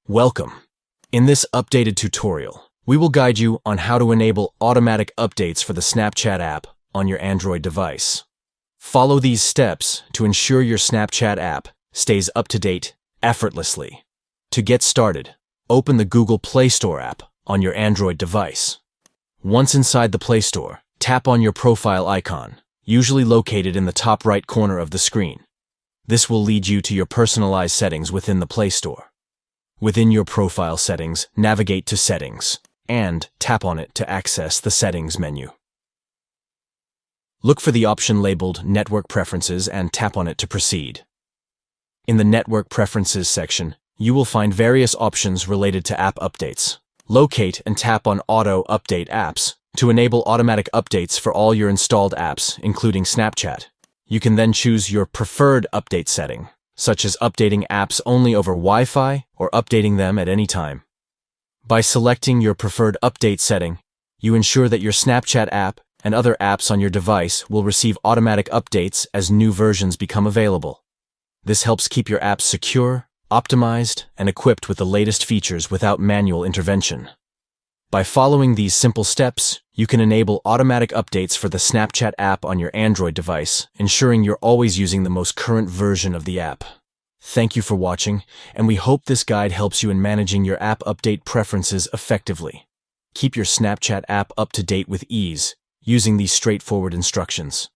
Welcome. In this updated tutorial, we will guide you on how to enable automatic updates for the Snapchat app on your Android device. Follow these steps to ensure your Snapchat app stays up to date effortlessly. To get started, open the Google Play Store app on your Android device. Once inside the Play Store, tap on your profile icon, usually located in the top right corner of the screen. This will lead you to your personalized settings within the Play Store. Within your profile settings, navigate to Settings and tap on it to access the Settings menu. Look for the option labeled Network Preferences and tap on it to proceed. In the Network Preferences section, you will find various options related to app updates. Locate and tap on Auto Update Apps to enable automatic updates for all your installed apps, including Snapchat. You can then choose your preferred update setting, such as updating apps only over Wi-Fi or updating them at any time. By selecting your preferred update setting, you ensure that your Snapchat app and other apps on your device will receive automatic updates as new versions become available. This helps keep your apps secure, optimized, and equipped with the latest features without manual intervention. By following these simple steps, you can enable automatic updates for the Snapchat app on your Android device, ensuring you're always using the most current version of the app. Thank you for watching, and we hope this guide helps you in managing your app update preferences effectively. Keep your Snapchat app up to date with ease, using these straightforward instructions.